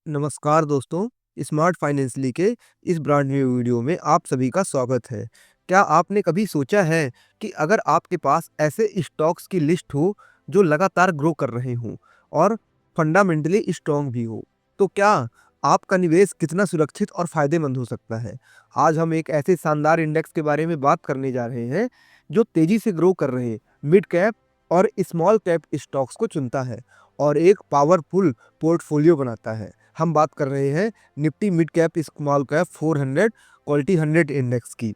नमस्कार दोस्तों, smart financially के इस ब्रांड न्यू वीडियो में आप सभी का स्वागत है। क्या आपने कभी सोचा है कि अगर आपके पास ऐसे स्टॉक्स की लिस्ट हो जो लगातार ग्रो कर रहे हों और फंडामेंटली स्ट्रॉन्ग भी हो, तो क्या आपका निवेश कितना सुरक्षित और फायदेमंद हो सकता है? आज हम एक ऐसे शानदार इंडेक्स के बारे में बात करने जा रहे हैं जो तेजी से ग्रो कर रहे मिड कैप और स्मॉल कैप स्टॉक्स को चुनता है और एक पावरफुल पोर्टफोलियो बनाता है। हम बात कर रहे हैं Nifty mid cap small cap 400 quality 100 index की।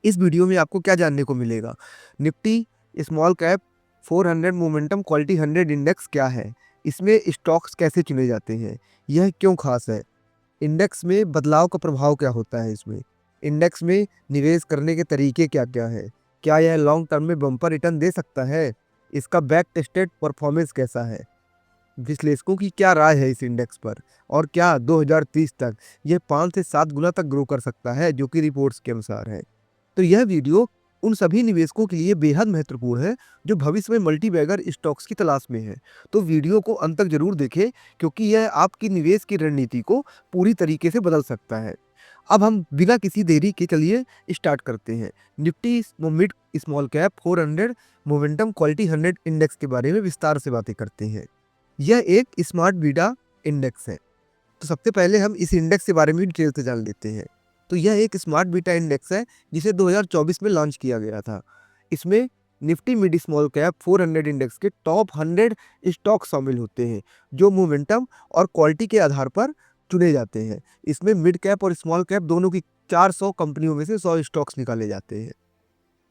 इस वीडियो में आपको क्या जानने को मिलेगा? Nifty small cap 400 momentum quality 100 index क्या है? इसमें स्टॉक्स कैसे चुने जाते हैं? यह क्यों खास है? इंडेक्स में बदलाव का प्रभाव क्या होता है इसमें? इंडेक्स में निवेश करने के तरीके क्या-क्या हैं? क्या यह लॉन्ग टर्म में बम्पर रिटर्न दे सकता है? इसका बैक टेस्टेड परफॉर्मेंस कैसा है? विश्लेषकों की क्या राय है इस इंडेक्स पर और क्या 2030 तक यह 5 से 7 गुना तक ग्रो कर सकता है, जो कि रिपोर्ट्स के अनुसार है। तो यह वीडियो उन सभी निवेशकों के लिए बेहद महत्वपूर्ण है जो भविष्य में मल्टीबैगर स्टॉक्स की तलाश में हैं। तो वीडियो को अंत तक जरूर देखें, क्योंकि यह आपकी निवेश की रणनीति को पूरी तरीके से बदल सकता है। अब हम बिना किसी देरी के चलिए स्टार्ट करते हैं। Nifty mid small cap 400 momentum quality 100 index के बारे में विस्तार से बातें करते हैं। यह एक स्मार्ट बीटा इंडेक्स है। तो सबसे पहले हम इस इंडेक्स के बारे में डिटेल से जान लेते हैं। तो यह एक स्मार्ट बीटा इंडेक्स है जिसे 2024 में लॉन्च किया गया था। इसमें Nifty mid small cap 400 index के टॉप 100 स्टॉक शामिल होते हैं जो मोमेंटम और क्वालिटी के आधार पर चुने जाते हैं। इसमें मिड कैप और स्मॉल कैप दोनों की 400 कंपनियों में से 100 स्टॉक्स निकाले जाते हैं।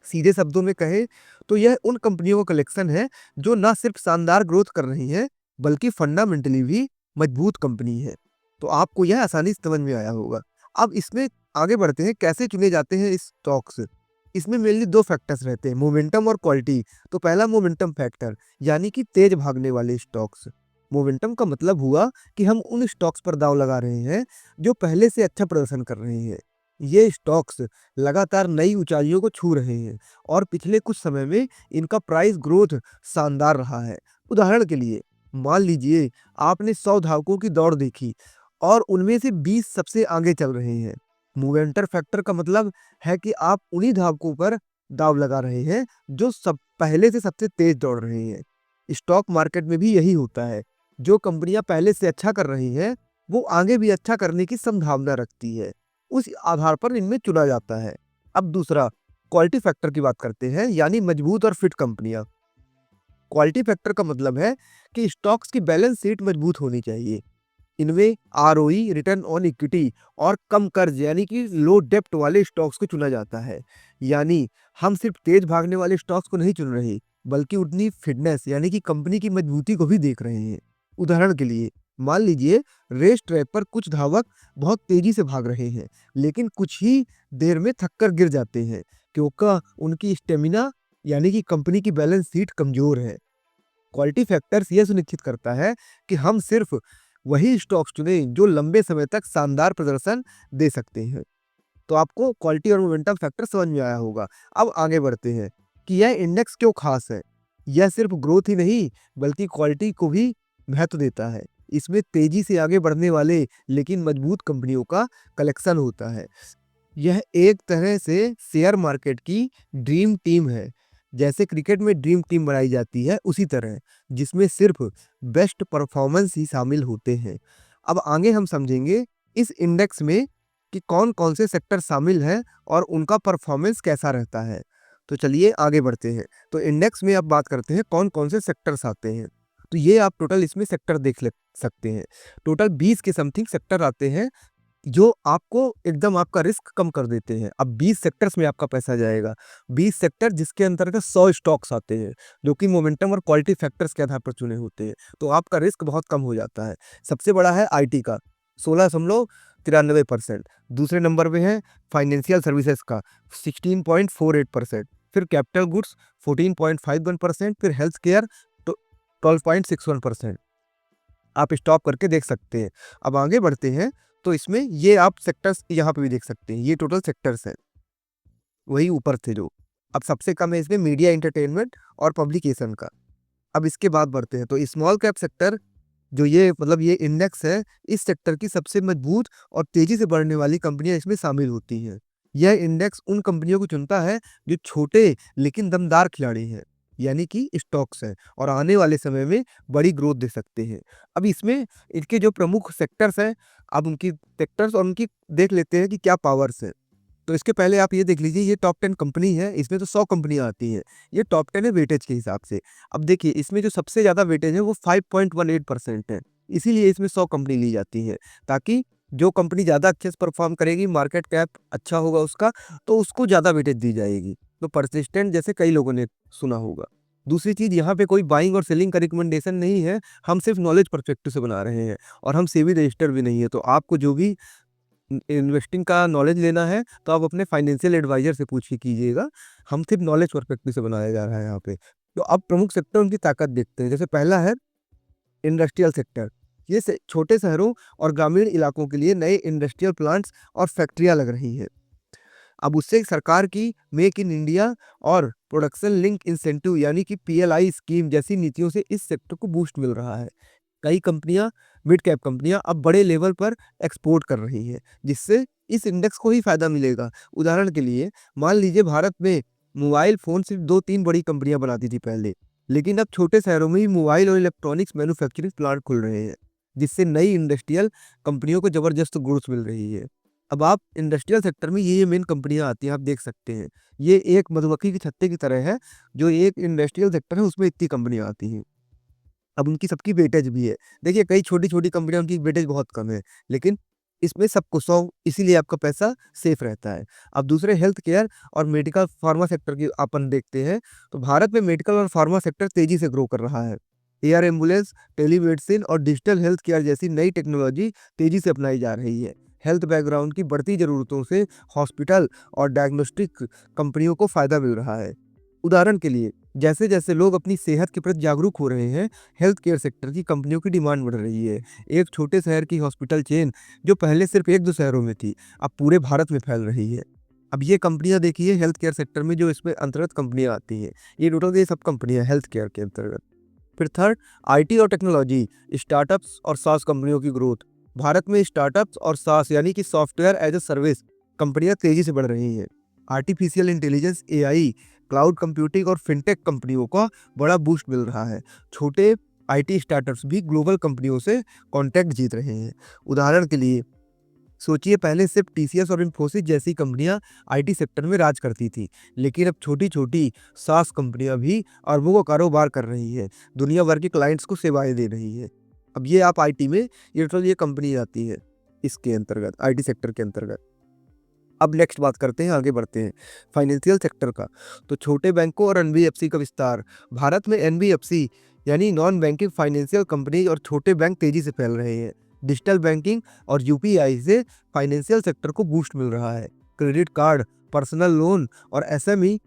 सीधे शब्दों में कहें तो यह उन कंपनियों का कलेक्शन है जो न सिर्फ शानदार ग्रोथ कर रही हैं, बल्कि फंडामेंटली भी मजबूत कंपनी है। तो आपको यह आसानी से समझ में आया होगा। अब इसमें आगे बढ़ते हैं, कैसे चुने जाते हैं इस स्टॉक्स। इसमें मेनली 2 फैक्टर्स रहते हैं, मोमेंटम और क्वालिटी। तो पहला मोमेंटम फैक्टर, यानी कि तेज भागने वाले स्टॉक्स। मोमेंटम का मतलब हुआ कि हम उन स्टॉक्स पर दांव लगा रहे हैं जो पहले से अच्छा प्रदर्शन कर रहे हैं। ये स्टॉक्स लगातार नई ऊंचाइयों को छू रहे हैं और पिछले कुछ समय में इनका प्राइस ग्रोथ शानदार रहा है। उदाहरण के लिए, मान लीजिए आपने 100 धावकों की दौड़ देखी और उनमें से 20 सबसे आगे चल रहे हैं। मोमेंटम फैक्टर का मतलब है कि आप उन्हीं धावकों पर दाव लगा रहे हैं जो सब पहले से सबसे तेज दौड़ रहे हैं। स्टॉक मार्केट में भी यही होता है। जो कंपनियां पहले से अच्छा कर रही हैं, वो आगे भी अच्छा करने की संभावना रखती है। उस आधार पर इनमें चुना जाता है। अब दूसरा, क्वालिटी फैक्टर की बात करते हैं, यानी मजबूत और फिट कंपनियां। क्वालिटी फैक्टर का मतलब है कि स्टॉक्स की बैलेंस शीट मजबूत होनी चाहिए। इनमें आरओई, रिटर्न ऑन इक्विटी और कम कर्ज यानी कि लो डेप्ट वाले स्टॉक्स को चुना जाता है। यानी हम सिर्फ तेज भागने वाले स्टॉक्स को नहीं चुन रहे, बल्कि उतनी फिटनेस यानी कि कंपनी की मजबूती को भी देख रहे हैं। उदाहरण के लिए, मान लीजिए रेस ट्रैक पर कुछ धावक बहुत तेजी से भाग रहे हैं, लेकिन कुछ ही देर में थककर गिर जाते हैं क्योंकि उनकी स्टेमिना यानी कि कंपनी की बैलेंस शीट कमजोर है। क्वालिटी फैक्टर्स यह सुनिश्चित करता है कि हम सिर्फ वही स्टॉक्स चुनें जो लंबे समय तक शानदार प्रदर्शन दे सकते हैं। तो आपको क्वालिटी और मोमेंटम फैक्टर समझ में आया होगा। अब आगे बढ़ते हैं कि यह इंडेक्स क्यों खास है। यह सिर्फ ग्रोथ ही नहीं, बल्कि क्वालिटी को भी महत्व देता है। इसमें तेजी से आगे बढ़ने वाले लेकिन मजबूत कंपनियों का कलेक्शन होता है। यह एक तरह से शेयर मार्केट की ड्रीम टीम है। जैसे क्रिकेट में ड्रीम टीम बनाई जाती है, उसी तरह, जिसमें सिर्फ बेस्ट परफॉर्मेंस ही शामिल होते हैं। अब आगे हम समझेंगे इस इंडेक्स में कि कौन-कौन से सेक्टर शामिल हैं और उनका परफॉर्मेंस कैसा रहता है। तो चलिए आगे बढ़ते हैं। तो इंडेक्स में अब बात करते हैं कौन-कौन से सेक्टर्स आते हैं। तो ये आप टोटल इसमें सेक्टर देख ले सकते हैं। टोटल 20 के समथिंग सेक्टर आते हैं जो आपको एकदम आपका रिस्क कम कर देते हैं। अब 20 सेक्टर्स में आपका पैसा जाएगा। 20 सेक्टर जिसके अंतर्गत 100 स्टॉक्स आते हैं, जो कि मोमेंटम और क्वालिटी फैक्टर्स के आधार पर चुने होते हैं। तो आपका रिस्क बहुत कम हो जाता है। सबसे बड़ा है आईटी का 16.93%। दूसरे नंबर पे है फाइनेंशियल सर्विसेज का 16.48%। फिर कैपिटल गुड्स 14.51%। फिर हेल्थ केयर 12.61%। आप स्टॉप करके देख सकते हैं। अब आगे बढ़ते हैं, तो इसमें ये आप सेक्टर्स यहाँ पे भी देख सकते हैं। ये टोटल सेक्टर्स हैं, वही ऊपर थे जो। अब सबसे कम है इसमें मीडिया एंटरटेनमेंट और पब्लिकेशन का। अब इसके बाद बढ़ते हैं, तो स्मॉल कैप सेक्टर जो ये मतलब ये इंडेक्स है, इस सेक्टर की सबसे मजबूत और तेजी से बढ़ने वाली कंपनियां इसमें शामिल होती हैं। यह इंडेक्स उन कंपनियों को चुनता है जो छोटे लेकिन दमदार खिलाड़ी हैं, यानी कि स्टॉक्स हैं और आने वाले समय में बड़ी ग्रोथ दे सकते हैं। अब इसमें इनके जो प्रमुख सेक्टर्स हैं, अब उनकी सेक्टर्स और उनकी देख लेते हैं कि क्या पावर्स हैं। तो इसके पहले आप ये देख लीजिए, ये टॉप 10 कंपनी है, इसमें तो 100 कंपनियाँ आती हैं। ये टॉप 10 है वेटेज के हिसाब से। अब देखिए इसमें जो सबसे ज़्यादा वेटेज है वो 5.18% है। इसीलिए इसमें 100 कंपनी ली जाती है, ताकि जो कंपनी ज़्यादा अच्छे से परफ़ॉर्म करेगी, मार्केट कैप अच्छा होगा उसका, तो उसको ज़्यादा वेटेज दी जाएगी। तो परसिस्टेंट जैसे कई लोगों ने सुना होगा। दूसरी चीज़, यहाँ पे कोई बाइंग और सेलिंग का रिकमेंडेशन नहीं है, हम सिर्फ़ नॉलेज पर्सपेक्टिव से बना रहे हैं और हम सेबी रजिस्टर्ड भी नहीं है। तो आपको जो भी इन्वेस्टिंग का नॉलेज लेना है तो आप अपने फाइनेंशियल एडवाइजर से पूछ के कीजिएगा। हम सिर्फ नॉलेज पर्सपेक्टिव से बनाया जा रहा है यहाँ पे। तो अब प्रमुख सेक्टर उनकी ताकत देखते हैं। जैसे पहला है इंडस्ट्रियल सेक्टर। ये छोटे शहरों और ग्रामीण इलाकों के लिए नए इंडस्ट्रियल प्लांट्स और फैक्ट्रियां लग रही हैं। अब उससे सरकार की मेक इन इंडिया और प्रोडक्शन लिंक इंसेंटिव यानी कि पीएलआई स्कीम जैसी नीतियों से इस सेक्टर को बूस्ट मिल रहा है। कई कंपनियां, मिड कैप कंपनियां अब बड़े लेवल पर एक्सपोर्ट कर रही हैं, जिससे इस इंडेक्स को ही फायदा मिलेगा। उदाहरण के लिए मान लीजिए भारत में मोबाइल फ़ोन सिर्फ 2-3 बड़ी कंपनियां बनाती थी पहले, लेकिन अब छोटे शहरों में ही मोबाइल और इलेक्ट्रॉनिक्स मैन्युफैक्चरिंग प्लांट खुल रहे हैं, जिससे नई इंडस्ट्रियल कंपनियों को ज़बरदस्त ग्रोथ मिल रही है। अब आप इंडस्ट्रियल सेक्टर में ये मेन कंपनियां आती हैं, आप देख सकते हैं। ये एक मधुमक्खी के छत्ते की तरह है, जो एक इंडस्ट्रियल सेक्टर है उसमें इतनी कंपनियां आती हैं। अब उनकी सबकी वेटेज भी है। देखिए कई छोटी-छोटी कंपनियाँ उनकी वेटेज बहुत कम है, लेकिन इसमें सबको 100, इसीलिए आपका पैसा सेफ रहता है। अब दूसरे हेल्थ केयर और मेडिकल फार्मा सेक्टर की अपन देखते हैं, तो भारत में मेडिकल और फार्मा सेक्टर तेज़ी से ग्रो कर रहा है। एयर एम्बुलेंस, टेलीमेडिसिन और डिजिटल हेल्थ केयर जैसी नई टेक्नोलॉजी तेज़ी से अपनाई जा रही है। हेल्थ बैकग्राउंड की बढ़ती ज़रूरतों से हॉस्पिटल और डायग्नोस्टिक कंपनियों को फ़ायदा मिल रहा है। उदाहरण के लिए, जैसे-जैसे लोग अपनी सेहत के प्रति जागरूक हो रहे हैं, हेल्थ केयर सेक्टर की कंपनियों की डिमांड बढ़ रही है। एक छोटे शहर की हॉस्पिटल चेन जो पहले सिर्फ 1-2 शहरों में थी, अब पूरे भारत में फैल रही है। अब ये कंपनियाँ देखिए हेल्थ केयर सेक्टर में जो इसमें अंतर्गत कंपनियाँ आती हैं, ये टोटल ये सब कंपनियाँ हेल्थ केयर के अंतर्गत। फिर थर्ड, आईटी और टेक्नोलॉजी, स्टार्टअप्स और सास कंपनियों की ग्रोथ। भारत में स्टार्टअप्स और सास यानी कि सॉफ्टवेयर एज अ सर्विस कंपनियां तेजी से बढ़ रही हैं। Artificial intelligence, AI, cloud computing और फिनटेक कंपनियों का बड़ा बूस्ट मिल रहा है। छोटे आईटी स्टार्टअप्स भी ग्लोबल कंपनियों से कॉन्टैक्ट जीत रहे हैं। उदाहरण के लिए सोचिए, पहले सिर्फ टीसीएस और इन्फोसिस जैसी कंपनियां आईटी सेक्टर में राज करती थी, लेकिन अब छोटी-छोटी सास कंपनियां भी अरबों का कारोबार कर रही है, दुनिया भर के क्लाइंट्स को सेवाएं दे रही है। अब ये आप आईटी में ये कंपनी आती है इसके अंतर्गत, आईटी सेक्टर के अंतर्गत। अब नेक्स्ट बात करते हैं, आगे बढ़ते हैं फाइनेंशियल सेक्टर का। तो छोटे बैंकों और एनबीएफसी का विस्तार। भारत में एनबीएफसी यानी नॉन बैंकिंग फाइनेंशियल कंपनी और छोटे बैंक तेजी से फैल रहे हैं। डिजिटल बैंकिंग और यूपीआई से फाइनेंशियल सेक्टर को बूस्ट मिल रहा है। क्रेडिट कार्ड, पर्सनल लोन और एसएमई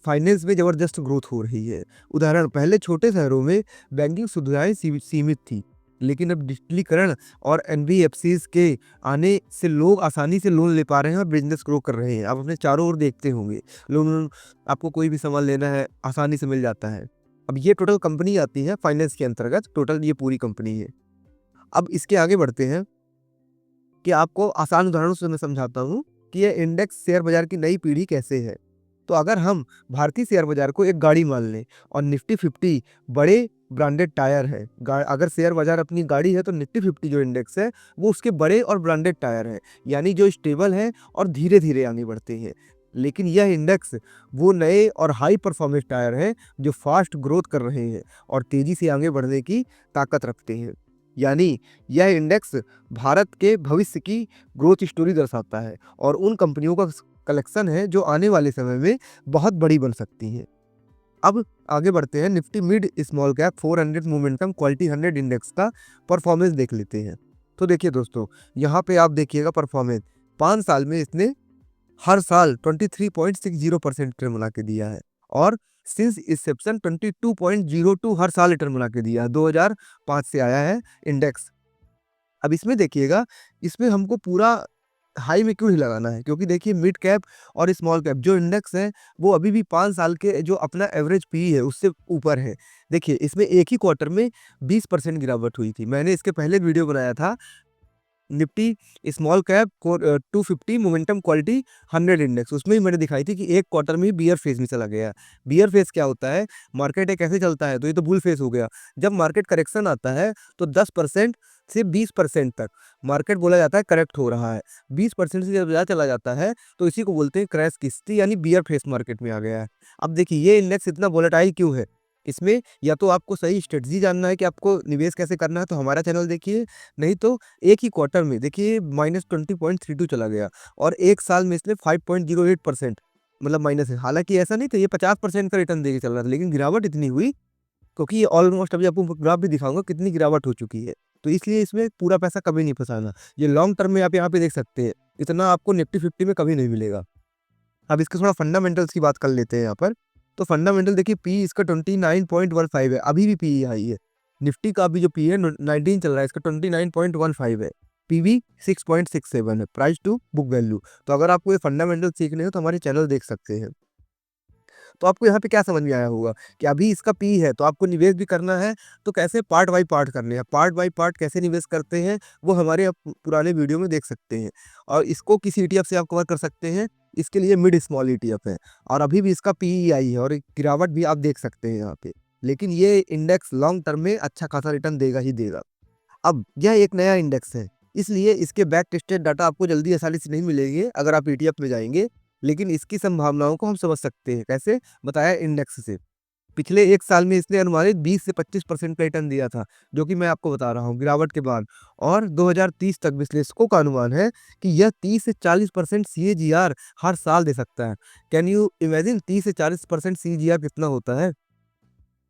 फाइनेंस में जबरदस्त ग्रोथ हो रही है। उदाहरण, पहले छोटे शहरों में बैंकिंग सुविधाएं सीमित थी, लेकिन अब डिजिटलीकरण और एनबीएफसीज के आने से लोग आसानी से लोन ले पा रहे हैं और बिजनेस ग्रो कर रहे हैं। आप अपने चारों ओर देखते होंगे, लोन, आपको कोई भी सामान लेना है आसानी से मिल जाता है। अब ये टोटल कंपनी आती है फाइनेंस के अंतर्गत, टोटल ये पूरी कंपनी है। अब इसके आगे बढ़ते हैं कि आपको आसान उदाहरणों से मैं समझाता हूँ कि यह इंडेक्स शेयर बाजार की नई पीढ़ी कैसे है। तो अगर हम भारतीय शेयर बाजार को एक गाड़ी मान लें और निफ्टी 50 बड़े ब्रांडेड टायर है, अगर शेयर बाजार अपनी गाड़ी है तो निफ्टी 50 जो इंडेक्स है वो उसके बड़े और ब्रांडेड टायर है, यानी जो स्टेबल है और धीरे धीरे आगे बढ़ते हैं। लेकिन यह इंडेक्स वो नए और हाई परफॉर्मेंस टायर हैं जो फास्ट ग्रोथ कर रहे हैं और तेजी से आगे बढ़ने की ताकत रखते हैं। यानी यह इंडेक्स भारत के भविष्य की ग्रोथ स्टोरी दर्शाता है और उन कंपनियों का कलेक्शन है जो आने वाले समय में बहुत बड़ी बन सकती हैं। अब आगे बढ़ते हैं, Nifty mid small cap 400 momentum quality 100 index का परफॉर्मेंस देख लेते हैं। तो देखिए दोस्तों, यहाँ पे आप देखिएगा परफॉर्मेंस 5 साल में इसने हर साल 23.60% रिटर्न बना के दिया है और सिंस इंसेप्शन 22.02 हर साल रिटर्न बना के दिया है। 2005 से आया है इंडेक्स। अब इसमें देखिएगा, इसमें हमको पूरा हाई में क्यों नहीं लगाना है? क्योंकि देखिए मिड कैप और स्मॉल कैप जो इंडेक्स है, वो अभी भी 5 साल के जो अपना एवरेज पीई है, उससे ऊपर है। देखिए इसमें एक ही क्वार्टर में 20% गिरावट हुई थी। मैंने इसके पहले एक वीडियो बनाया था, Nifty small cap 250 momentum quality 100 index, उसमें ही मैंने दिखाई थी कि एक क्वार्टर में ही बियर फेज में चला गया। बियर फेज क्या होता है? मार्केट एक ऐसे चलता है, तो ये तो बुल फेज हो गया। जब मार्केट करेक्शन आता है तो 10% से 20% तक मार्केट बोला जाता है करेक्ट हो रहा है। 20% से जब ज़्यादा चला जाता है तो इसी को बोलते हैं क्रैश किस्ती, यानी बियर फेस मार्केट में आ गया है। अब देखिए ये इंडेक्स इतना वोलेटाइल क्यों है? इसमें या तो आपको सही स्ट्रेटजी जानना है कि आपको निवेश कैसे करना है, तो हमारा चैनल देखिए, नहीं तो एक ही क्वार्टर में देखिए -20.32 चला गया और एक साल में इसने 5.08% मतलब माइनस है। हालाँकि ऐसा नहीं था, ये 50% का रिटर्न देके चल रहा था, लेकिन गिरावट इतनी हुई क्योंकि ये ऑलमोस्ट, अभी आपको ग्राफ भी दिखाऊँगा कितनी गिरावट हो चुकी है। तो इसलिए इसमें पूरा पैसा कभी नहीं फँसाना। ये लॉन्ग टर्म में आप यहाँ पे देख सकते हैं, इतना आपको निफ्टी 50 में कभी नहीं मिलेगा। अब इसके थोड़ा फंडामेंटल्स की बात कर लेते हैं यहाँ पर। तो फंडामेंटल देखिए, पी इसका 29.15 है, अभी भी पी हाई है। निफ्टी का अभी जो पी है 19 चल रहा है, इसका 29.15 है। पीवी 6.67 है, प्राइस टू बुक वैल्यू। तो अगर आपको ये फंडामेंटल सीखने हो तो हमारे चैनल देख सकते हैं। तो आपको यहाँ पे क्या समझ में आया होगा कि अभी इसका पी है, तो आपको निवेश भी करना है, तो कैसे पार्ट बाय पार्ट करने हैं। पार्ट बाय पार्ट कैसे निवेश करते हैं, वो हमारे पुराने वीडियो में देख सकते हैं। और इसको किस ईटीएफ से आप कवर कर सकते हैं, इसके लिए मिड स्मॉल ईटीएफ है और अभी भी इसका पीई आई है और एक गिरावट भी आप देख सकते हैं यहाँ पे। लेकिन ये इंडेक्स लॉन्ग टर्म में अच्छा खासा रिटर्न देगा ही देगा। अब यह एक नया इंडेक्स है, इसलिए इसके बैक टेस्टेड डाटा आपको जल्दी आसानी से नहीं मिलेंगे अगर आप ईटीएफ में जाएँगे, लेकिन इसकी संभावनाओं को हम समझ सकते हैं। कैसे? बताया इंडेक्स से। पिछले 1 साल में इसने अनुमानित 20 से 25% का रिटर्न दिया था, जो कि मैं आपको बता रहा हूँ गिरावट के बाद, और 2030 तक विश्लेषकों का अनुमान है कि यह 30 से 40% सीएजीआर हर साल दे सकता है। कैन यू इमेजिन 30 से 40% सीएजीआर कितना होता है?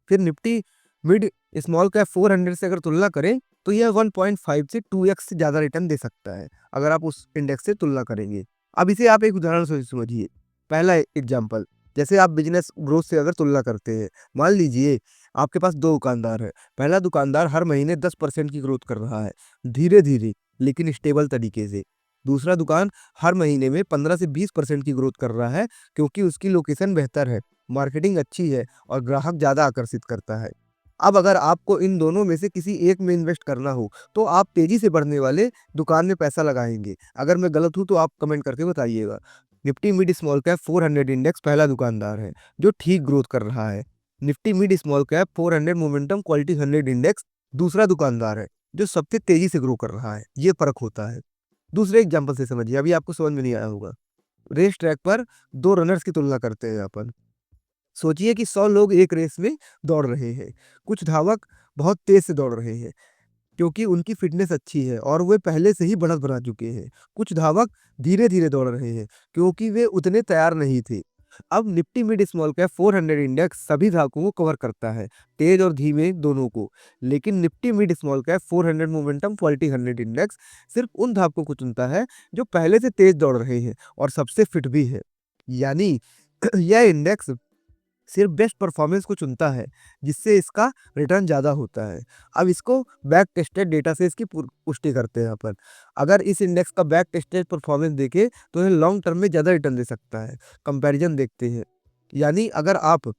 फिर निफ्टी मिड स्मॉल कैप 400 से अगर तुलना करें तो यह 1.5 से 2x से ज़्यादा रिटर्न दे सकता है, अगर आप उस इंडेक्स से तुलना करेंगे। अब इसे आप एक उदाहरण से समझिए। पहला एग्जांपल, जैसे आप बिजनेस ग्रोथ से अगर तुलना करते हैं, मान लीजिए आपके पास 2 दुकानदार हैं। पहला दुकानदार हर महीने 10% की ग्रोथ कर रहा है, धीरे-धीरे लेकिन स्टेबल तरीके से। दूसरा दुकान हर महीने में 15 से 20% की ग्रोथ कर रहा है, क्योंकि उसकी लोकेशन बेहतर है, मार्केटिंग अच्छी है और ग्राहक ज़्यादा आकर्षित करता है। अब अगर आपको इन दोनों में से किसी एक में इन्वेस्ट करना हो, तो आप तेज़ी से बढ़ने वाले दुकान में पैसा लगाएँगे। अगर मैं गलत हूँ तो आप कमेंट करके बताइएगा। Nifty mid small cap 400 index पहला दुकानदार है, जो ठीक ग्रोथ कर रहा है। Nifty mid small cap 400 momentum quality 100 index दूसरा दुकानदार है, जो सबसे तेज़ी से ग्रो कर रहा है। ये फ़र्क होता है। दूसरे एग्जांपल से समझिए, अभी आपको समझ में नहीं आया होगा। रेस ट्रैक पर 2 रनर्स की तुलना करते हैं अपन। सोचिए कि 100 लोग एक रेस में दौड़ रहे हैं। कुछ धावक बहुत तेज़ से दौड़ रहे हैं, क्योंकि उनकी फ़िटनेस अच्छी है और वे पहले से ही बढ़त बना चुके हैं। कुछ धावक धीरे-धीरे दौड़ रहे हैं, क्योंकि वे उतने तैयार नहीं थे। अब Nifty mid small cap 400 index सभी धावकों को कवर करता है, तेज़ और धीमे दोनों को। लेकिन Nifty mid small cap 400 momentum quality 100 index सिर्फ़ उन धावकों को चुनता है, जो पहले से तेज़ दौड़ रहे हैं और सबसे फिट भी है। यानी यह इंडेक्स सिर्फ बेस्ट परफॉर्मेंस को चुनता है, जिससे इसका रिटर्न ज़्यादा होता है। अब इसको बैक टेस्टेड डेटा से इसकी पुष्टि करते हैं अपन। अगर इस इंडेक्स का बैक टेस्टेड परफॉर्मेंस देखें तो ये लॉन्ग टर्म में ज़्यादा रिटर्न दे सकता है। कंपैरिजन देखते हैं, यानी अगर आप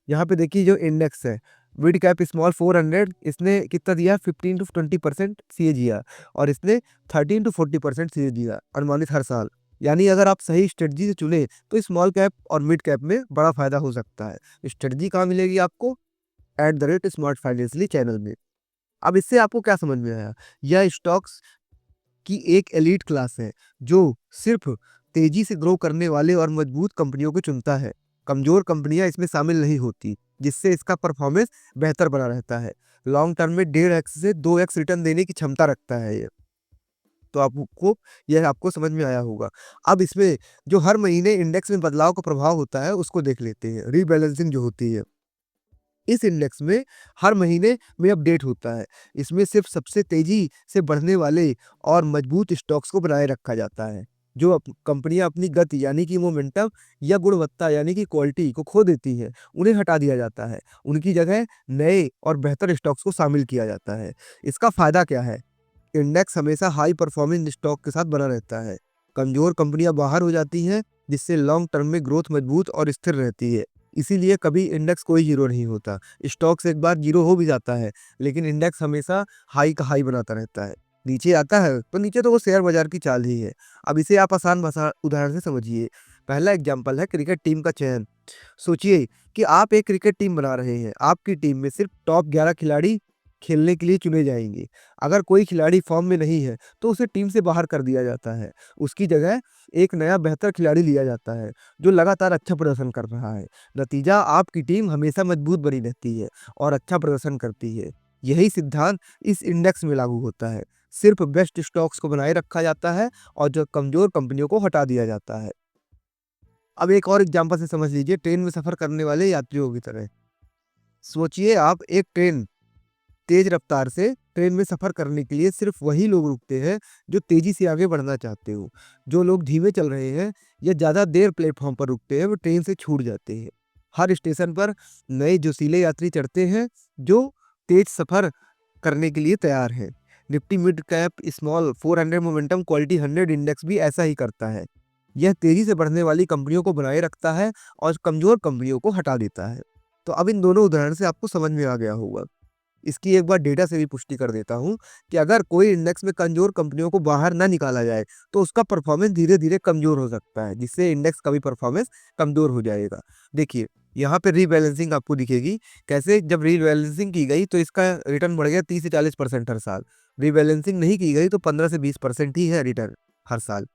यहाँ पे देखिए जो इंडेक्स है, मिड कैप स्मॉल 400, इसने कितना दिया 15 टू 20% सीएजीआर और इसने 13 टू 40% सीएजीआर अनुमानित हर साल। यानी अगर आप सही स्ट्रेटजी से चुने तो स्मॉल कैप और मिड कैप में बड़ा फायदा हो सकता है। स्ट्रेटजी कहाँ मिलेगी आपको? @स्मार्ट फाइनेंशियली चैनल में। अब इससे आपको क्या समझ में आया? यह स्टॉक्स की एक एलीट क्लास है, जो सिर्फ तेजी से ग्रो करने वाले और मजबूत कंपनियों को चुनता है। कमजोर कंपनियां इसमें शामिल नहीं होती, जिससे इसका परफॉर्मेंस बेहतर बना रहता है। लॉन्ग टर्म में 1.5x से 2x रिटर्न देने की क्षमता रखता है ये। तो आपको यह आपको समझ में आया होगा। अब इसमें जो हर महीने इंडेक्स में बदलाव का प्रभाव होता है, उसको देख लेते हैं। रीबैलेंसिंग जो होती है, इस इंडेक्स में हर महीने में अपडेट होता है। इसमें सिर्फ सबसे तेजी से बढ़ने वाले और मजबूत स्टॉक्स को बनाए रखा जाता है। जो कंपनियां अपनी गति यानी कि मोमेंटम या गुणवत्ता यानी कि क्वालिटी को खो देती हैं, उन्हें हटा दिया जाता है। उनकी जगह नए और बेहतर स्टॉक्स को शामिल किया जाता है। इसका फायदा क्या है? इंडेक्स हमेशा हाई परफॉर्मिंग स्टॉक के साथ बना रहता है। कमजोर कंपनियां बाहर हो जाती हैं, जिससे लॉन्ग टर्म में ग्रोथ मजबूत और स्थिर रहती है। इसीलिए कभी इंडेक्स कोई जीरो नहीं होता। स्टॉक्स एक बार जीरो हो भी जाता है, लेकिन इंडेक्स हमेशा हाई का हाई बनाता रहता है। नीचे आता है तो नीचे तो वो शेयर बाजार की चाल ही है। अब इसे आप आसान भाषा उदाहरण से समझिए। पहला एग्जाम्पल है क्रिकेट टीम का चयन। सोचिए कि आप एक क्रिकेट टीम बना रहे हैं। आपकी टीम में सिर्फ टॉप 11 खिलाड़ी खेलने के लिए चुने जाएंगे। अगर कोई खिलाड़ी फॉर्म में नहीं है तो उसे टीम से बाहर कर दिया जाता है। उसकी जगह एक नया बेहतर खिलाड़ी लिया जाता है, जो लगातार अच्छा प्रदर्शन कर रहा है। नतीजा, आपकी टीम हमेशा मजबूत बनी रहती है और अच्छा प्रदर्शन करती है। यही सिद्धांत इस इंडेक्स में लागू होता है। सिर्फ बेस्ट स्टॉक्स को बनाए रखा जाता है और जो कमजोर कंपनियों को हटा दिया जाता है। अब एक और एग्जांपल से समझ लीजिए, ट्रेन में सफर करने वाले यात्रियों की तरह। सोचिए आप एक ट्रेन तेज रफ्तार से ट्रेन में सफर करने के लिए सिर्फ वही लोग रुकते हैं जो तेजी से आगे बढ़ना चाहते हो। जो लोग धीमे चल रहे हैं या ज्यादा देर प्लेटफॉर्म पर रुकते हैं, वो ट्रेन से छूट जाते हैं। हर स्टेशन पर नए जोशीले यात्री चढ़ते हैं जो तेज सफर करने के लिए तैयार हैं। Nifty mid cap small 400 momentum quality 100 index भी ऐसा ही करता है। यह तेजी से बढ़ने वाली कंपनियों को बनाए रखता है और कमजोर कंपनियों को हटा देता है। तो अब इन दोनों उदाहरण से आपको समझ में आ गया होगा। इसकी एक बार डेटा से भी पुष्टि कर देता हूँ कि अगर कोई इंडेक्स में कमजोर कंपनियों को बाहर ना निकाला जाए तो उसका परफॉर्मेंस धीरे धीरे कमजोर हो सकता है, जिससे इंडेक्स का भी परफॉर्मेंस कमजोर हो जाएगा। देखिए यहाँ पे रीबैलेंसिंग आपको दिखेगी। कैसे? जब रीबैलेंसिंग की गई तो इसका रिटर्न बढ़ गया 30 से 40% हर साल। रीबैलेंसिंग नहीं की गई तो 15 से 20% ही है रिटर्न हर साल।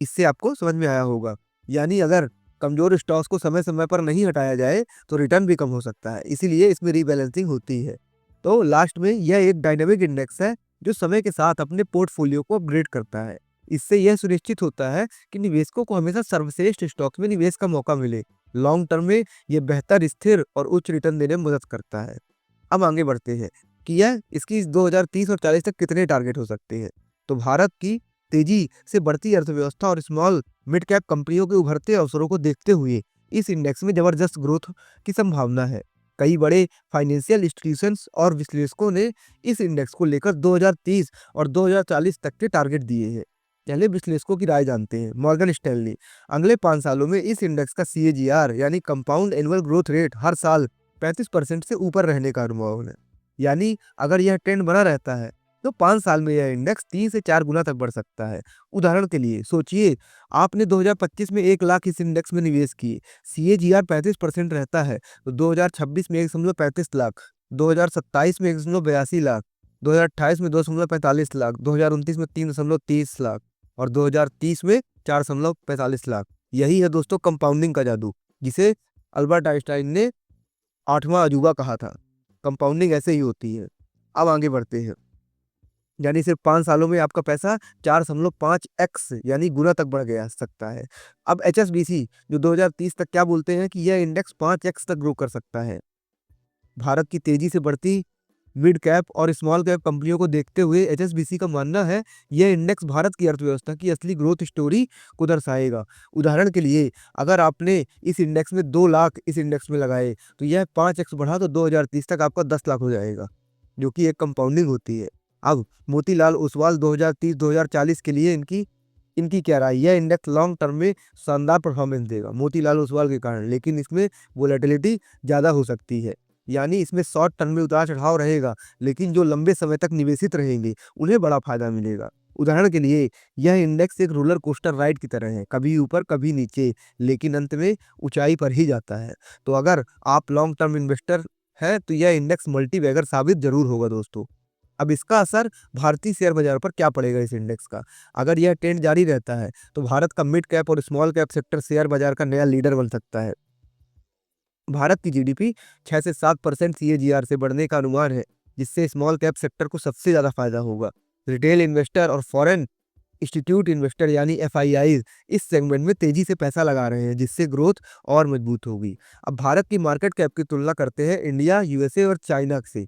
इससे आपको समझ में आया होगा। यानी अगर कमजोर स्टॉक्स को समय समय पर नहीं हटाया जाए तो रिटर्न भी कम हो सकता है, इसीलिए इसमें रीबैलेंसिंग होती है। तो लास्ट में यह एक डायनेमिक इंडेक्स है जो समय के साथ अपने पोर्टफोलियो को अपग्रेड करता है। इससे यह सुनिश्चित होता है कि निवेशकों को हमेशा सर्वश्रेष्ठ स्टॉक्स में निवेश का मौका मिले। लॉन्ग टर्म में यह बेहतर, स्थिर और उच्च रिटर्न देने में मदद करता है। अब आगे बढ़ते हैं कि यह इसकी 2030 और 40 तक कितने टारगेट हो सकते हैं। तो भारत की तेजी से बढ़ती अर्थव्यवस्था और स्मॉल मिड कैप कंपनियों के उभरते अवसरों को देखते हुए इस इंडेक्स में जबरदस्त ग्रोथ की संभावना है। कई बड़े फाइनेंशियल इंस्टीट्यूशंस और विश्लेषकों ने इस इंडेक्स को लेकर 2030 और 2040 तक के टारगेट दिए हैं। पहले विश्लेषकों की राय जानते हैं। मॉर्गन स्टैनली अगले 5 सालों में इस इंडेक्स का CAGR यानी कंपाउंड एनुअल ग्रोथ रेट हर साल 35% से ऊपर रहने का अनुमान है। यानी अगर यह ट्रेंड बना रहता है तो 5 साल में यह इंडेक्स 3 से 4 गुना तक बढ़ सकता है। उदाहरण के लिए सोचिए, आपने 2025 में 1 लाख इस इंडेक्स में निवेश किए। CAGR 35% रहता है तो 2026 में 1.35 लाख, 2027 में 1.82 लाख, 2028 में 2.45 लाख, 2029 में 3.30 लाख और 2030 में 4.45 लाख। यही है दोस्तों कंपाउंडिंग का जादू, जिसे अल्बर्ट आइंस्टाइन ने 8वां अजूबा कहा था। कंपाउंडिंग ऐसे ही होती है। अब आगे बढ़ते हैं। यानी सिर्फ 5 सालों में आपका पैसा 4.5x यानी गुना तक बढ़ गया सकता है। अब HSBC जो 2030 तक क्या बोलते हैं कि यह इंडेक्स 5x तक ग्रो कर सकता है। भारत की तेजी से बढ़ती मिड कैप और स्मॉल कैप कंपनियों को देखते हुए HSBC का मानना है यह इंडेक्स भारत की अर्थव्यवस्था की असली ग्रोथ स्टोरी को दर्शाएगा। उदाहरण के लिए, अगर आपने इस इंडेक्स में 2 लाख इस इंडेक्स में लगाए तो यह 5x बढ़ा तो 2030 तक आपका 10 लाख हो जाएगा, जो कि एक कंपाउंडिंग होती है। अब मोतीलाल ओसवाल 2030-2040 के लिए इनकी इनकी क्या राय? यह इंडेक्स लॉन्ग टर्म में शानदार परफॉर्मेंस देगा मोतीलाल ओसवाल के कारण, लेकिन इसमें वोलेटिलिटी ज़्यादा हो सकती है। यानी इसमें शॉर्ट टर्म में उतार चढ़ाव रहेगा, लेकिन जो लंबे समय तक निवेशित रहेंगे उन्हें बड़ा फायदा मिलेगा। उदाहरण के लिए, यह इंडेक्स एक रोलर कोस्टर राइड की तरह है, कभी ऊपर कभी नीचे, लेकिन अंत में ऊंचाई पर ही जाता है। तो अगर आप लॉन्ग टर्म इन्वेस्टर हैं तो यह इंडेक्स मल्टीबैगर साबित जरूर होगा दोस्तों। अब इसका असर भारतीय शेयर बाजार पर क्या पड़ेगा इस इंडेक्स का? अगर यह ट्रेंड जारी रहता है तो भारत का मिड कैप और स्मॉल कैप सेक्टर शेयर बाजार का नया लीडर बन सकता है। भारत की GDP 6 से 7% CAGR से बढ़ने का अनुमान है, जिससे स्मॉल कैप सेक्टर को सबसे ज्यादा फायदा होगा। रिटेल इन्वेस्टर और फॉरेन इंस्टीट्यूट इन्वेस्टर यानी FIIs इस सेगमेंट में तेजी से पैसा लगा रहे हैं, जिससे ग्रोथ और मजबूत होगी। अब भारत की मार्केट कैप की तुलना करते हैं इंडिया, USA और चाइना से।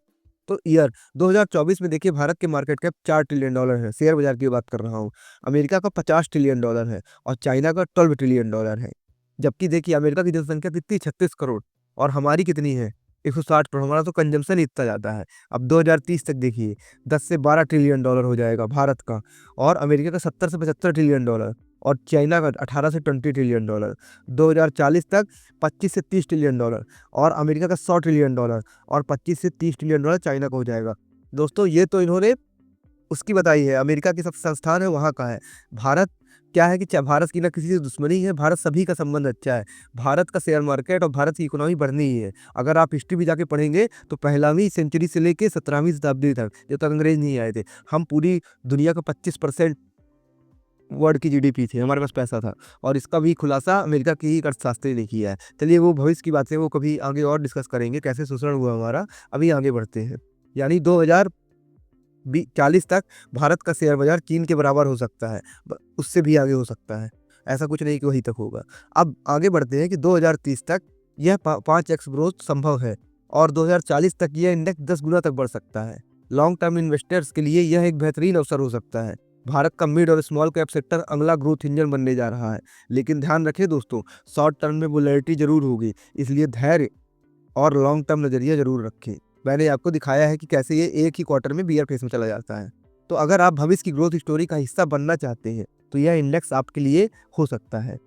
तो ईयर 2024 में देखिए, भारत के मार्केट कैप $4 ट्रिलियन है। शेयर बाजार की बात कर रहा हूँ। अमेरिका का $50 ट्रिलियन है और चाइना का $12 ट्रिलियन है। जबकि देखिए, अमेरिका की जनसंख्या कितनी, 36 करोड़, और हमारी कितनी है, 160 करोड़, हमारा तो कंजम्पशन ही इतना ज़्यादा है। अब 2030 तक देखिए 10 से 12 ट्रिलियन डॉलर हो जाएगा भारत का, और अमेरिका का 70 से 75 ट्रिलियन डॉलर, और चाइना का 18 से 20 ट्रिलियन डॉलर। 2040 तक 25 से 30 ट्रिलियन डॉलर, और अमेरिका का 100 ट्रिलियन डॉलर, और 25 से 30 ट्रिलियन डॉलर चाइना का हो जाएगा। दोस्तों ये तो इन्होंने उसकी बताई है, अमेरिका के सब संस्थान है वहाँ का है। भारत क्या है कि भारत की ना किसी से दुश्मनी है, भारत सभी का संबंध अच्छा है। भारत का शेयर मार्केट और भारत की इकोनॉमी बढ़नी ही है। अगर आप हिस्ट्री भी जाके पढ़ेंगे तो 15वीं सेंचुरी से लेके 17वीं शताब्दी तक, जब तक अंग्रेज नहीं आए थे, हम पूरी दुनिया का 25% वर्ल्ड की जीडीपी थी, हमारे पास पैसा था। और इसका भी खुलासा अमेरिका की ही अर्थशास्त्री ने किया है। चलिए वो भविष्य की बातें वो कभी आगे और डिस्कस करेंगे, कैसे शोषण हुआ हमारा। अभी आगे बढ़ते हैं। यानी 2040 तक भारत का शेयर बाजार चीन के बराबर हो सकता है, उससे भी आगे हो सकता है। ऐसा कुछ नहीं कि वहीं तक होगा। अब आगे बढ़ते हैं कि 2030 तक यह 5x ग्रोथ संभव है, और 2040 तक यह इंडेक्स 10 गुना तक बढ़ सकता है। लॉन्ग टर्म इन्वेस्टर्स के लिए यह एक बेहतरीन अवसर हो सकता है। भारत का मिड और स्मॉल कैप सेक्टर अगला ग्रोथ इंजन बनने जा रहा है। लेकिन ध्यान रखें दोस्तों, शॉर्ट टर्म में वोलेटिलिटी जरूर होगी, इसलिए धैर्य और लॉन्ग टर्म नजरिया जरूर रखें। मैंने आपको दिखाया है कि कैसे ये एक ही क्वार्टर में बियर फेस में चला जाता है। तो अगर आप भविष्य की ग्रोथ स्टोरी का हिस्सा बनना चाहते हैं तो यह इंडेक्स आपके लिए हो सकता है।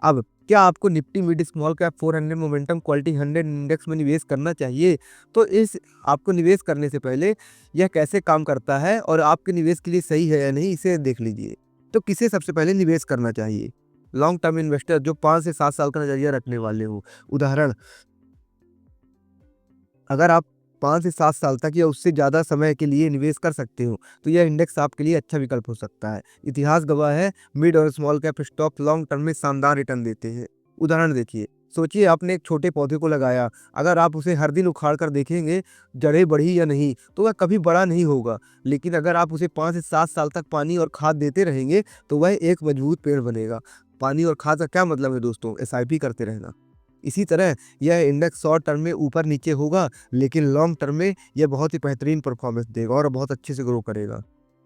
अब क्या आपको Nifty mid small cap 400 momentum quality 100 index में निवेश करना चाहिए? तो इस आपको निवेश करने से पहले यह कैसे काम करता है और आपके निवेश के लिए सही है या नहीं, इसे देख लीजिए। तो किसे सबसे पहले निवेश करना चाहिए? लॉन्ग टर्म इन्वेस्टर जो 5 से 7 साल का नजरिया रखने वाले हो। उदाहरण, अगर आप 5 से 7 साल तक या उससे ज़्यादा समय के लिए निवेश कर सकते हो, तो यह इंडेक्स आपके लिए अच्छा विकल्प हो सकता है। इतिहास गवाह है, मिड और small cap stock long term में शानदार रिटर्न देते हैं। उदाहरण देखिए, सोचिए आपने एक छोटे पौधे को लगाया, अगर आप उसे हर दिन उखाड़ कर देखेंगे, जड़ें बढ़ी या नहीं, तो वह कभी बड़ा नहीं होगा। लेकिन अगर आप उसे 5 से 7 साल तक पानी और खाद देते रहेंगे, तो वह एक मजबूत पेड़ बनेगा। पानी और खाद का क्या मतलब है दोस्तों? एसआईपी करते रहना। इसी तरह यह इंडेक्स शॉर्ट टर्म में ऊपर नीचे होगा, लेकिन लॉन्ग टर्म में यह बहुत ही बेहतरीन परफॉर्मेंस देगा और बहुत अच्छे से ग्रो करेगा।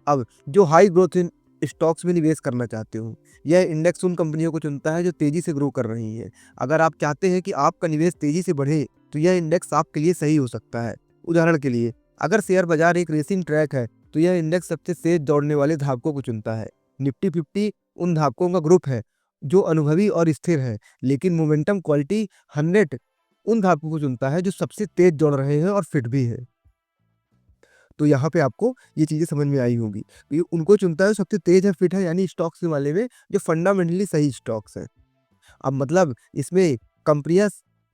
अब जो हाई ग्रोथ इन स्टॉक्स में निवेश करना चाहते हो, यह इंडेक्स उन कंपनियों को चुनता है जो तेजी से ग्रो कर रही है। अगर आप चाहते हैं कि आपका निवेश तेजी से बढ़े, तो यह इंडेक्स आपके लिए सही हो सकता है। उदाहरण के लिए, अगर शेयर बाजार एक रेसिंग ट्रैक है, तो यह इंडेक्स सबसे तेज दौड़ने वाले धावकों को चुनता है। निफ्टी 50 उन धावकों का ग्रुप है जो अनुभवी और स्थिर है, लेकिन मोमेंटम क्वालिटी 100 उन धावकों को चुनता है जो सबसे तेज दौड़ रहे हैं और फिट भी है। तो यहाँ पे आपको ये चीज़ें समझ में आई होंगी। तो ये उनको चुनता है सबसे तेज है, फिट है, यानी स्टॉक्स के मामले में जो फंडामेंटली सही स्टॉक्स हैं। अब मतलब इसमें कंपनियां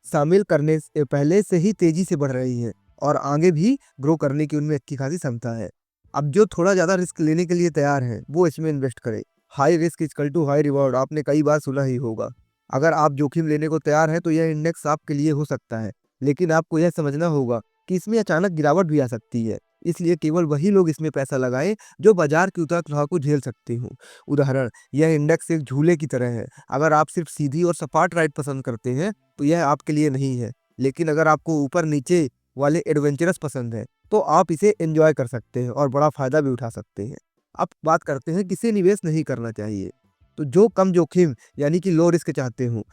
शामिल करने से पहले से ही तेजी से बढ़ रही हैं और आगे भी ग्रो करने की उनमें अच्छी खासी क्षमता है। अब जो थोड़ा ज़्यादा रिस्क लेने के लिए तैयार है वो इसमें इन्वेस्ट करे। High risk equal to high reward, आपने कई बार सुना ही होगा। अगर आप जोखिम लेने को तैयार हैं तो यह इंडेक्स आपके लिए हो सकता है, लेकिन आपको यह समझना होगा कि इसमें अचानक गिरावट भी आ सकती है। इसलिए केवल वही लोग इसमें पैसा लगाएं जो बाजार के उतार चढ़ाव को झेल सकते हो। उदाहरण, यह इंडेक्स एक झूले की तरह है। अगर आप सिर्फ सीधी और सपाट राइड पसंद करते हैं तो यह आपके लिए नहीं है, लेकिन अगर आपको ऊपर नीचे वाले एडवेंचरस पसंद है तो आप इसे एंजॉय कर सकते हैं और बड़ा फायदा भी उठा सकते हैं। अब बात करते हैं किसे निवेश नहीं करना चाहिए। तो जो कम जोखिम यानी कि लो रिस्क चाहते हो,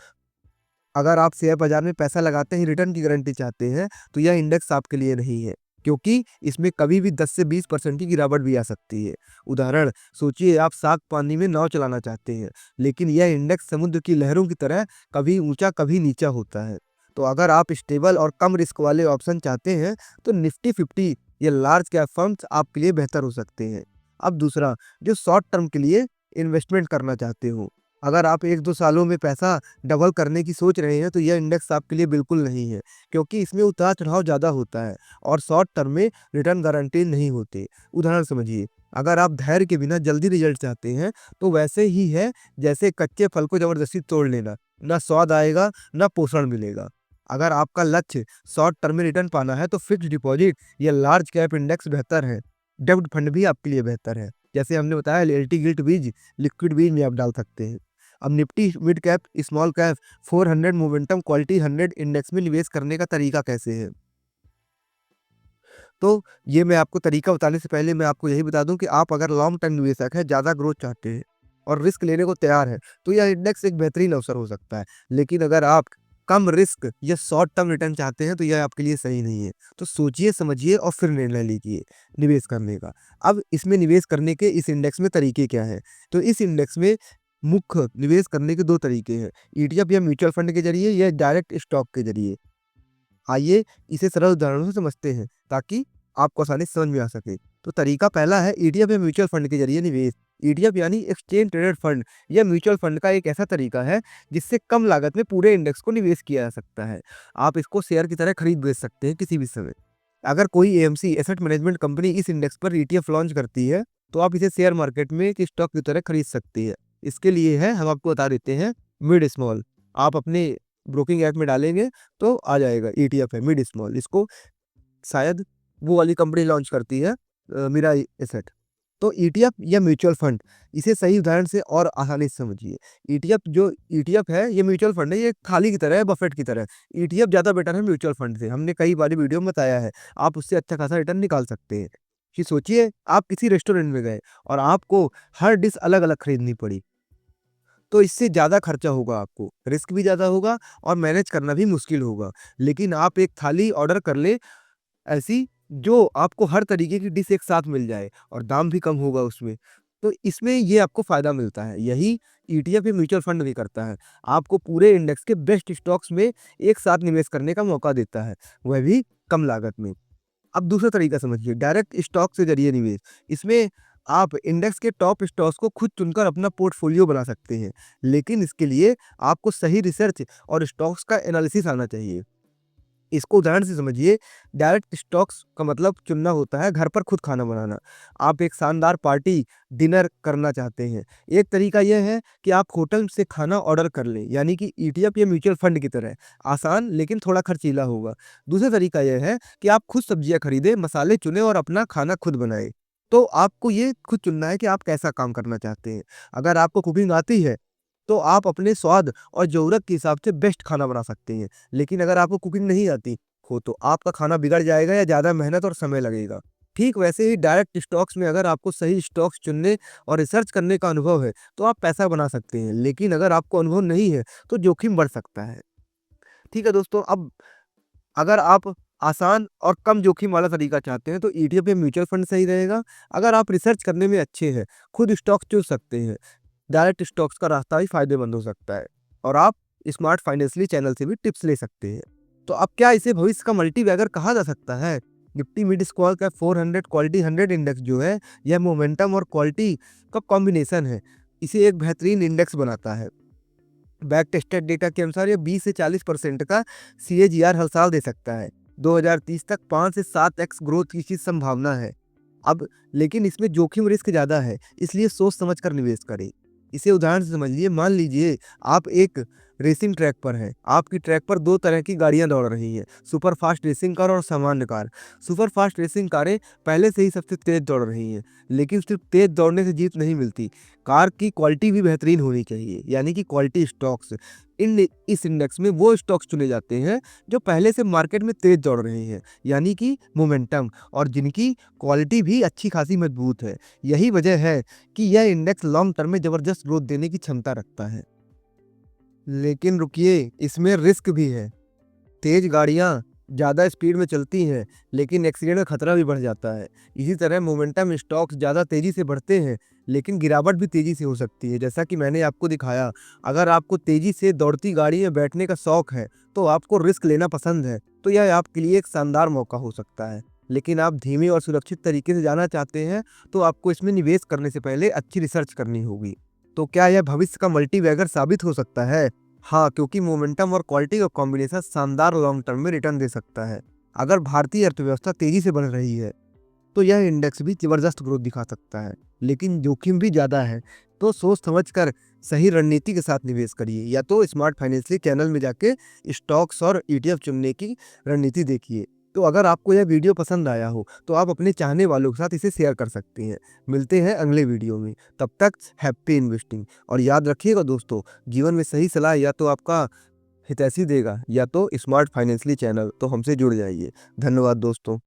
अगर आप शेयर बाजार में पैसा लगाते ही रिटर्न की गारंटी चाहते हैं तो यह इंडेक्स आपके लिए नहीं है, क्योंकि इसमें कभी भी 10 से 20% की गिरावट भी आ सकती है। उदाहरण, सोचिए आप साग पानी में नाव चलाना चाहते हैं, लेकिन यह इंडेक्स समुद्र की लहरों की तरह कभी ऊंचा कभी नीचा होता है। तो अगर आप स्टेबल और कम रिस्क वाले ऑप्शन चाहते हैं तो निफ्टी 50 या लार्ज कैप फंड्स आपके लिए बेहतर हो सकते हैं। अब दूसरा, जो शॉर्ट टर्म के लिए इन्वेस्टमेंट करना चाहते हो, अगर आप 1-2 सालों में पैसा डबल करने की सोच रहे हैं तो यह इंडेक्स आपके लिए बिल्कुल नहीं है, क्योंकि इसमें उतार चढ़ाव ज़्यादा होता है और शॉर्ट टर्म में रिटर्न गारंटी नहीं होते। उदाहरण समझिए, अगर आप धैर्य के बिना जल्दी रिजल्ट चाहते हैं तो वैसे ही है जैसे कच्चे फल को जबरदस्ती तोड़ लेना, ना स्वाद आएगा ना पोषण मिलेगा। अगर आपका लक्ष्य शॉर्ट टर्म में रिटर्न पाना है तो फिक्स डिपॉजिट या लार्ज कैप इंडेक्स बेहतर है। डेब्ट फंड भी आपके लिए बेहतर है, जैसे हमने बताया एलटी गिल्ट बीज, लिक्विड बीज में आप डाल सकते हैं। अब Nifty mid cap small cap 400 momentum quality 100 index में निवेश करने का तरीका कैसे है? तो ये मैं आपको तरीका बताने से पहले मैं आपको यही बता दूं कि आप अगर लॉन्ग टर्म निवेशक है, ज़्यादा ग्रोथ चाहते हैं और रिस्क लेने को तैयार है, तो यह इंडेक्स एक बेहतरीन अवसर हो सकता है। लेकिन अगर आप कम रिस्क या शॉर्ट टर्म रिटर्न चाहते हैं तो यह आपके लिए सही नहीं है। तो सोचिए समझिए और फिर निर्णय लीजिए निवेश करने का। अब इसमें निवेश करने के इस इंडेक्स में तरीके क्या हैं? तो इस इंडेक्स में मुख्य निवेश करने के 2 तरीके हैं, ईटीएफ या म्यूचुअल फंड के ज़रिए या डायरेक्ट स्टॉक के ज़रिए। आइए इसे सरल उदाहरणों से समझते हैं ताकि आपको आसानी से समझ में आ सके। तो तरीका पहला है ईटीएफ या म्यूचुअल फंड के जरिए निवेश। ईटीएफ यानी एक्सचेंज ट्रेडेड फंड या म्यूचुअल फंड का एक ऐसा तरीका है जिससे कम लागत में पूरे इंडेक्स को निवेश किया जा सकता है। आप इसको शेयर की तरह खरीद बेच सकते हैं किसी भी समय। अगर कोई एएमसी एसेट मैनेजमेंट कंपनी इस इंडेक्स पर ईटीएफ लॉन्च करती है तो आप इसे शेयर मार्केट में एक स्टॉक की तरह खरीद सकती है। इसके लिए है हम आपको बता देते हैं मिड स्मॉल। आप अपने ब्रोकिंग ऐप में डालेंगे तो आ जाएगा ईटीएफ है मिड स्मॉल। इसको शायद वो वाली कंपनी लॉन्च करती है मिरा एसेट। तो ईटीएफ या म्यूचुअल फंड, इसे सही उदाहरण से और आसानी से समझिए। ईटीएफ है ये म्यूचुअल फंड है, ये खाली की तरह है, बफेट की तरह। ईटीएफ ज़्यादा बेटर है म्यूचुअल फंड से, हमने कई बार वीडियो में बताया है। आप उससे अच्छा खासा रिटर्न निकाल सकते हैं। कि सोचिए आप किसी रेस्टोरेंट में गए और आपको हर डिश अलग-अलग खरीदनी पड़ी। तो इससे ज़्यादा खर्चा होगा आपको, रिस्क भी ज़्यादा होगा और मैनेज करना भी मुश्किल होगा। लेकिन आप एक थाली ऑर्डर कर लें ऐसी जो आपको हर तरीके की डिश एक साथ मिल जाए और दाम भी कम होगा उसमें। तो इसमें ये आपको फ़ायदा मिलता है। यही ईटीएफ या म्यूचुअल फंड भी करता है। आपको पूरे इंडेक्स के बेस्ट स्टॉक्स में एक साथ निवेश करने का मौका देता है, वह भी कम लागत में। अब दूसरा तरीका समझिए, डायरेक्ट स्टॉक से जरिए निवेश। इसमें आप इंडेक्स के टॉप स्टॉक्स को खुद चुनकर अपना पोर्टफोलियो बना सकते हैं। लेकिन इसके लिए आपको सही रिसर्च और स्टॉक्स का एनालिसिस आना चाहिए। इसको उदाहरण से समझिए, डायरेक्ट स्टॉक्स का मतलब चुनना होता है घर पर खुद खाना बनाना। आप एक शानदार पार्टी डिनर करना चाहते हैं। एक तरीका यह है कि आप होटल से खाना ऑर्डर कर लें, यानी कि ईटीएफ या म्यूचुअल फंड की तरह। आसान लेकिन थोड़ा खर्चीला होगा। दूसरा तरीका यह है कि आप खुद सब्जियाँ खरीदें, मसाले चुनें और अपना खाना खुद बनाएँ। तो आपको ये खुद चुनना है कि आप कैसा काम करना चाहते हैं। अगर आपको कुकिंग आती है तो आप अपने स्वाद और ज़रूरत के हिसाब से बेस्ट खाना बना सकते हैं। लेकिन अगर आपको कुकिंग नहीं आती हो तो आपका खाना बिगड़ जाएगा या ज़्यादा मेहनत और समय लगेगा। ठीक वैसे ही डायरेक्ट स्टॉक्स में अगर आपको सही स्टॉक्स चुनने और रिसर्च करने का अनुभव है तो आप पैसा बना सकते हैं। लेकिन अगर आपको अनुभव नहीं है तो जोखिम बढ़ सकता है। ठीक है दोस्तों, अब अगर आप आसान और कम जोखिम वाला तरीका चाहते हैं तो ईटीएफ या म्यूचुअल फंड सही रहेगा। अगर आप रिसर्च करने में अच्छे हैं, खुद स्टॉक चुन सकते हैं, डायरेक्ट स्टॉक्स का रास्ता भी फ़ायदेमंद हो सकता है और आप स्मार्ट फाइनेंशियली चैनल से भी टिप्स ले सकते हैं। तो अब क्या इसे भविष्य का मल्टीबैगर कहा जा सकता है? निफ्टी मिड स्क्वायर का 400 क्वालिटी 100 इंडेक्स जो है, यह मोमेंटम और क्वालिटी का कॉम्बिनेशन है। इसे एक बेहतरीन इंडेक्स बनाता है। बैक टेस्टेड डेटा के अनुसार यह 20 से 40% का सीएजीआर हर साल दे सकता है। 2030 तक 5 से 7x ग्रोथ की संभावना है। अब लेकिन इसमें जोखिम रिस्क ज़्यादा है, इसलिए सोच समझ कर निवेश करें। इसे उदाहरण से समझिए, मान लीजिए आप एक रेसिंग ट्रैक पर हैं। आपकी ट्रैक पर 2 तरह की गाड़ियाँ दौड़ रही हैं, सुपर फास्ट रेसिंग कार और सामान्य कार। सुपर फास्ट रेसिंग कारें पहले से ही सबसे तेज़ दौड़ रही हैं, लेकिन सिर्फ तेज़ दौड़ने से जीत नहीं मिलती। कार की क्वालिटी भी बेहतरीन होनी चाहिए, यानी कि क्वालिटी स्टॉक्स। इस इंडेक्स में वो स्टॉक्स चुने जाते हैं जो पहले से मार्केट में तेज़ दौड़ रहे हैं, यानी कि मोमेंटम, और जिनकी क्वालिटी भी अच्छी खासी मजबूत है। यही वजह है कि यह इंडेक्स लॉन्ग टर्म में ज़बरदस्त ग्रोथ देने की क्षमता रखता है। लेकिन रुकिए, इसमें रिस्क भी है। तेज़ गाड़ियाँ ज़्यादा स्पीड में चलती हैं, लेकिन एक्सीडेंट का खतरा भी बढ़ जाता है। इसी तरह मोमेंटम स्टॉक्स ज़्यादा तेज़ी से बढ़ते हैं, लेकिन गिरावट भी तेज़ी से हो सकती है। जैसा कि मैंने आपको दिखाया, अगर आपको तेज़ी से दौड़ती गाड़ी में बैठने का शौक है, तो आपको रिस्क लेना पसंद है, तो यह आपके लिए एक शानदार मौका हो सकता है। लेकिन आप धीमे और सुरक्षित तरीके से जाना चाहते हैं, तो आपको इसमें निवेश करने से पहले अच्छी रिसर्च करनी होगी। तो क्या यह भविष्य का मल्टीबैगर साबित हो सकता है? हाँ, क्योंकि मोमेंटम और क्वालिटी का कॉम्बिनेशन शानदार लॉन्ग टर्म में रिटर्न दे सकता है। अगर भारतीय अर्थव्यवस्था तेजी से बढ़ रही है, तो यह इंडेक्स भी जबरदस्त ग्रोथ दिखा सकता है, लेकिन जोखिम भी ज़्यादा है। तो सोच समझकर सही रणनीति के साथ निवेश करिए, या तो स्मार्ट फाइनेंशियल चैनल में जाके स्टॉक्स और ईटीएफ चुनने की रणनीति देखिए। तो अगर आपको यह वीडियो पसंद आया हो तो आप अपने चाहने वालों के साथ इसे शेयर कर सकते हैं। मिलते हैं अगले वीडियो में, तब तक हैप्पी इन्वेस्टिंग। और याद रखिएगा दोस्तों, जीवन में सही सलाह या तो आपका हितैषी देगा या तो स्मार्ट फाइनेंशियली चैनल। तो हमसे जुड़ जाइए। धन्यवाद दोस्तों।